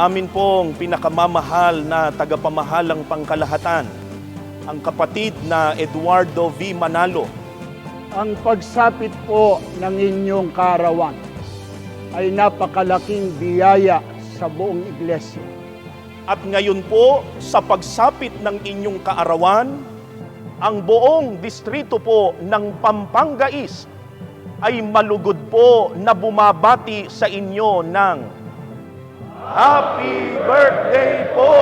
amin pong pinakamamahal na tagapamahalang pangkalahatan, ang kapatid na Eduardo V. Manalo. Ang pagsapit po ng inyong kaarawan ay napakalaking biyaya sa buong iglesia. At ngayon po, sa pagsapit ng inyong kaarawan, ang buong distrito po ng Pampanga East ay malugod po na bumabati sa inyo ng Happy Birthday po!